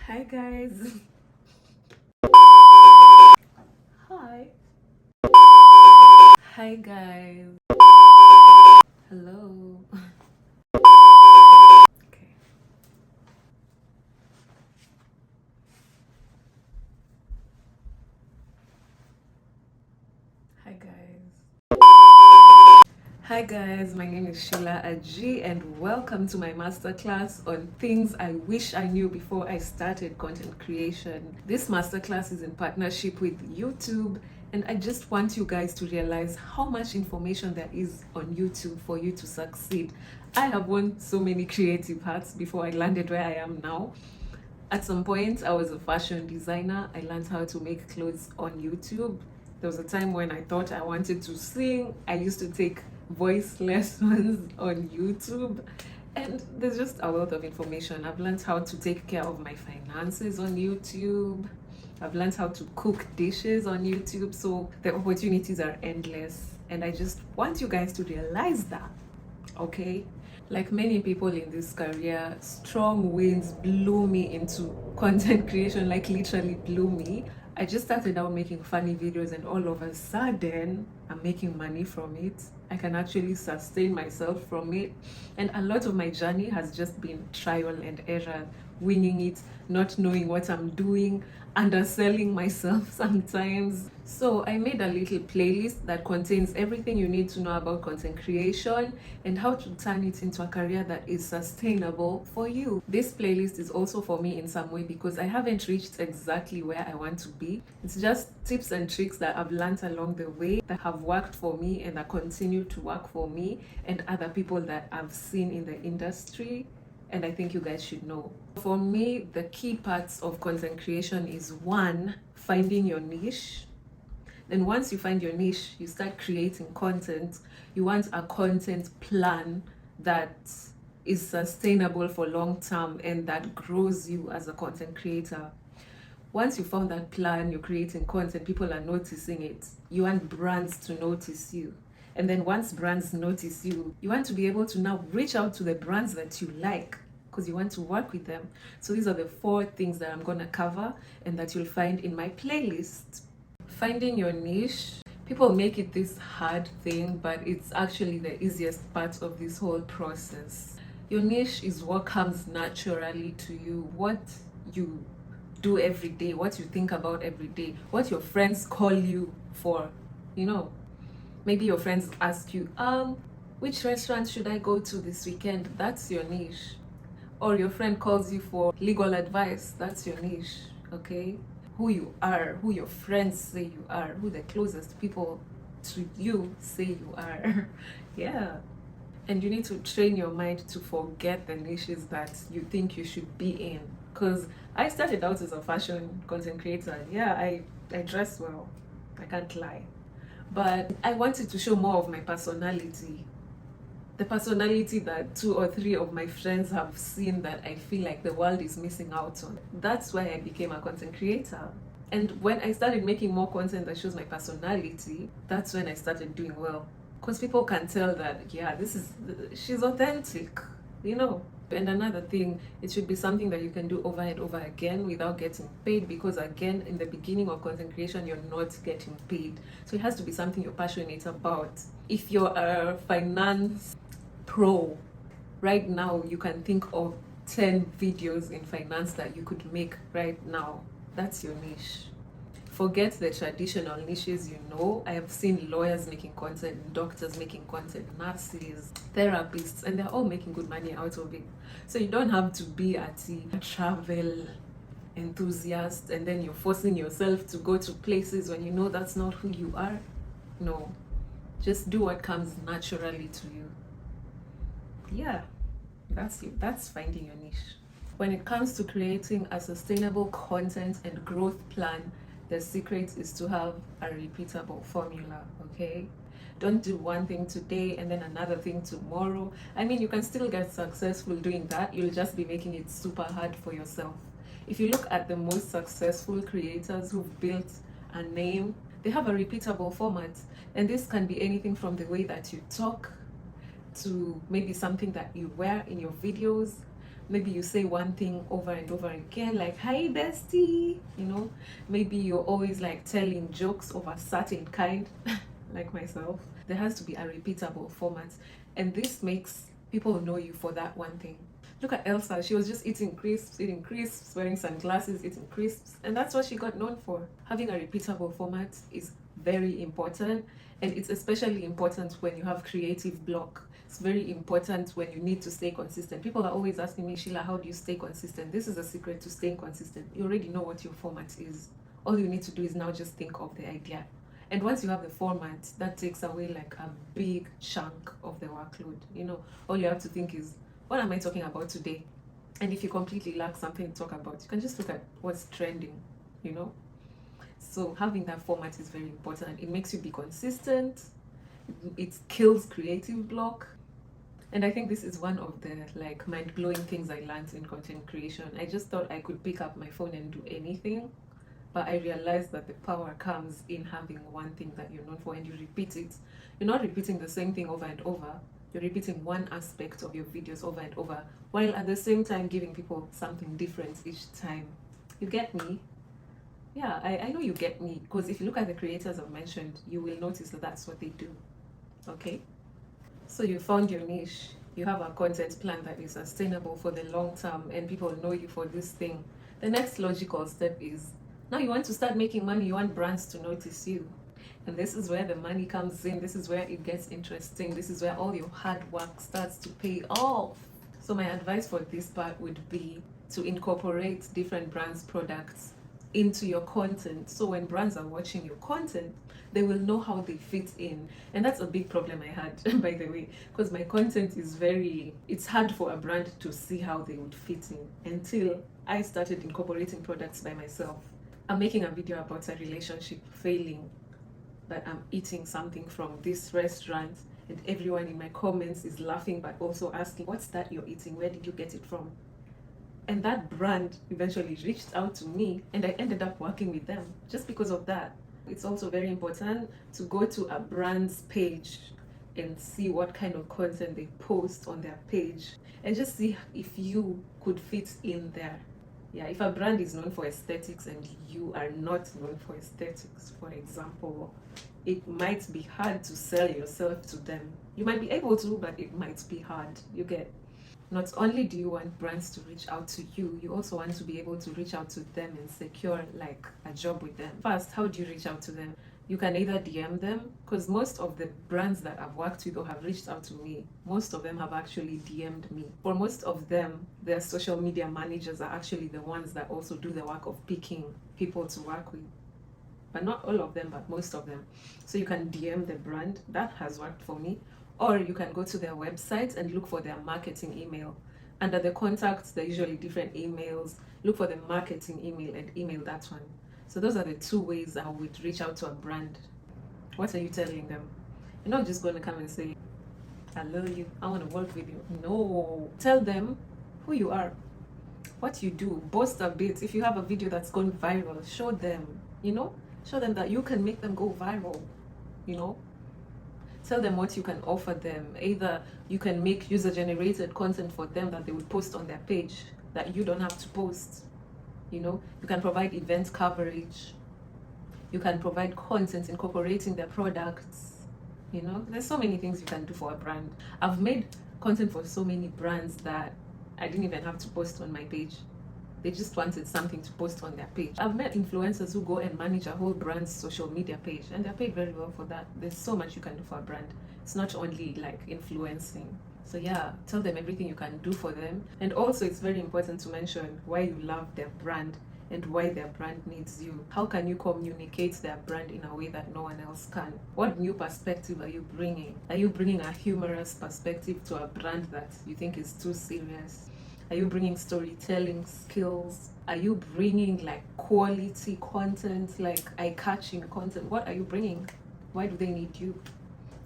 Hi guys. Hi. Hi guys. Hello. Okay. Hi guys. Hi guys, my name is Sheila Aji and welcome to my masterclass on things I wish I knew before I started content creation. This masterclass is in partnership with YouTube and I just want you guys to realize how much information there is on YouTube for you to succeed. I have worn so many creative hats before I landed where I am now. At some point, I was a fashion designer. I learned how to make clothes on YouTube. There was a time when I thought I wanted to sing. I used to take voice lessons on YouTube. And there's just a lot of information. I've learned how to take care of my finances on YouTube. I've learned how to cook dishes on YouTube. So the opportunities are endless. And I just want you guys to realize that, okay? Like many people in this career, strong winds blew me into content creation, like literally blew me. I just started out making funny videos and all of a sudden I'm making money from it. I can actually sustain myself from it. And a lot of my journey has just been trial and error, winging it, not knowing what I'm doing, underselling myself sometimes. So I made a little playlist that contains everything you need to know about content creation and how to turn it into a career that is sustainable for you. This playlist is also for me in some way because I haven't reached exactly where I want to be. It's just tips and tricks that I've learned along the way that have worked for me and that continue to work for me and other people that I've seen in the industry, and I think you guys should know. For me, the key parts of content creation is one, finding your niche. Then once you find your niche, you start creating content. You want a content plan that is sustainable for long term and that grows you as a content creator. Once you found that plan, you're creating content, people are noticing it. You want brands to notice you. And then once brands notice you, you want to be able to now reach out to the brands that you like because you want to work with them. So these are the 4 things that I'm going to cover and that you'll find in my playlist. Finding your niche. People make it this hard thing, but it's actually the easiest part of this whole process. Your niche is what comes naturally to you, what you do every day, what you think about every day, what your friends call you for. Maybe your friends ask you, which restaurant should I go to this weekend? That's your niche. Or your friend calls you for legal advice. That's your niche, okay? Who you are, who your friends say you are, who the closest people to you say you are. Yeah. And you need to train your mind to forget the niches that you think you should be in. Because I started out as a fashion content creator. Yeah, I dress well. I can't lie. But I wanted to show more of my personality. The personality that 2 or 3 of my friends have seen that I feel like the world is missing out on. That's why I became a content creator. And when I started making more content that shows my personality, that's when I started doing well. Because people can tell that, yeah, she's authentic, And another thing, it should be something that you can do over and over again without getting paid, because again, in the beginning of content creation, you're not getting paid. So it has to be something you're passionate about. If you're a finance pro, right now, you can think of 10 videos in finance that you could make right now. That's your niche. Forget the traditional niches. I have seen lawyers making content, doctors making content, nurses, therapists, and they're all making good money out of it. So you don't have to be a travel enthusiast and then you're forcing yourself to go to places when you know that's not who you are. No, just do what comes naturally to you. Yeah, that's finding your niche. When it comes to creating a sustainable content and growth plan, the secret is to have a repeatable formula, okay? Don't do one thing today and then another thing tomorrow. I mean, you can still get successful doing that. You'll just be making it super hard for yourself. If you look at the most successful creators who've built a name, they have a repeatable format. And this can be anything from the way that you talk to maybe something that you wear in your videos, Maybe you say one thing over and over again, like, hi, bestie. Maybe you're always like telling jokes of a certain kind, like myself. There has to be a repeatable format. And this makes people know you for that one thing. Look at Elsa. She was just eating crisps, wearing sunglasses, eating crisps. And that's what she got known for. Having a repeatable format is very important. And it's especially important when you have creative block. It's very important when you need to stay consistent. People are always asking me, Sheila, how do you stay consistent? This is a secret to staying consistent. You already know what your format is. All you need to do is now just think of the idea. And once you have the format, that takes away like a big chunk of the workload. All you have to think is, what am I talking about today? And if you completely lack something to talk about, you can just look at what's trending. So having that format is very important. It makes you be consistent. It kills creative block. And I think this is one of the like mind-blowing things I learned in content creation. I just thought I could pick up my phone and do anything, but I realized that the power comes in having one thing that you're known for and you repeat it. You're not repeating the same thing over and over. You're repeating one aspect of your videos over and over, while at the same time giving people something different each time. You get me? Yeah, I know you get me, because if you look at the creators I've mentioned, you will notice that that's what they do. Okay? So you found your niche. You have a content plan that is sustainable for the long term and people know you for this thing. The next logical step is, now you want to start making money, you want brands to notice you. And this is where the money comes in. This is where it gets interesting. This is where all your hard work starts to pay off. So my advice for this part would be to incorporate different brands' products into your content. So when brands are watching your content, they will know how they fit in. And that's a big problem I had, by the way, because my content is it's hard for a brand to see how they would fit in until I started incorporating products by myself. I'm making a video about a relationship failing, but I'm eating something from this restaurant and everyone in my comments is laughing but also asking, what's that you're eating? Where did you get it from? And that brand eventually reached out to me and I ended up working with them just because of that. It's also very important to go to a brand's page and see what kind of content they post on their page and just see if you could fit in there. Yeah, if a brand is known for aesthetics and you are not known for aesthetics, for example, it might be hard to sell yourself to them. You might be able to, but it might be hard. You get? Not only do you want brands to reach out to you, you also want to be able to reach out to them and secure like a job with them. First, how do you reach out to them? You can either DM them, because most of the brands that I've worked with or have reached out to me, most of them have actually DM'd me. For most of them, their social media managers are actually the ones that also do the work of picking people to work with. But not all of them, but most of them. So you can DM the brand. That has worked for me. Or you can go to their website and look for their marketing email. Under the contacts, there are usually different emails. Look for the marketing email and email that one. So those are the two ways I would reach out to a brand. What are you telling them? You're not just going to come and say, I love you, I want to work with you. No. Tell them who you are, what you do, boast a bit. If you have a video that's gone viral, show them, show them that you can make them go viral, Tell them what you can offer them. Either you can make user-generated content for them that they would post on their page that you don't have to post. You can provide event coverage. You can provide content incorporating their products. There's so many things you can do for a brand. I've made content for so many brands that I didn't even have to post on my page. They just wanted something to post on their page. I've met influencers who go and manage a whole brand's social media page and they're paid very well for that. There's so much you can do for a brand. It's not only like influencing. So yeah, tell them everything you can do for them. And also it's very important to mention why you love their brand and why their brand needs you. How can you communicate their brand in a way that no one else can? What new perspective are you bringing? Are you bringing a humorous perspective to a brand that you think is too serious? Are you bringing storytelling skills? Are you bringing like quality content, like eye-catching content? What are you bringing? Why do they need you?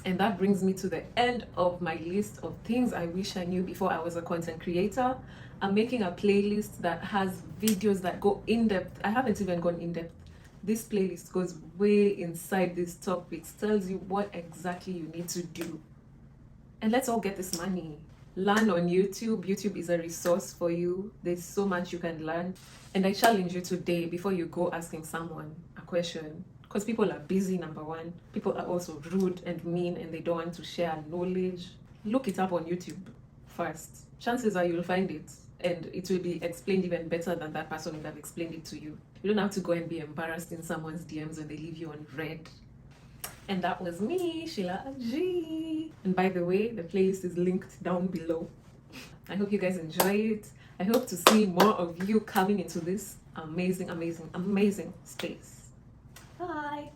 And that brings me to the end of my list of things I wish I knew before I was a content creator. I'm making a playlist that has videos that go in-depth. I haven't even gone in-depth. This playlist goes way inside these topics, tells you what exactly you need to do. And let's all get this money. Learn on YouTube. YouTube is a resource for you. There's so much you can learn. And I challenge you today, before you go asking someone a question, because people are busy, number one. People are also rude and mean and they don't want to share knowledge. Look it up on YouTube first. Chances are you'll find it and it will be explained even better than that person would have explained it to you. You don't have to go and be embarrassed in someone's DMs when they leave you on red. And that was me, Sheila G. And by the way, the playlist is linked down below. I hope you guys enjoy it. I hope to see more of you coming into this amazing, amazing, amazing space. Bye.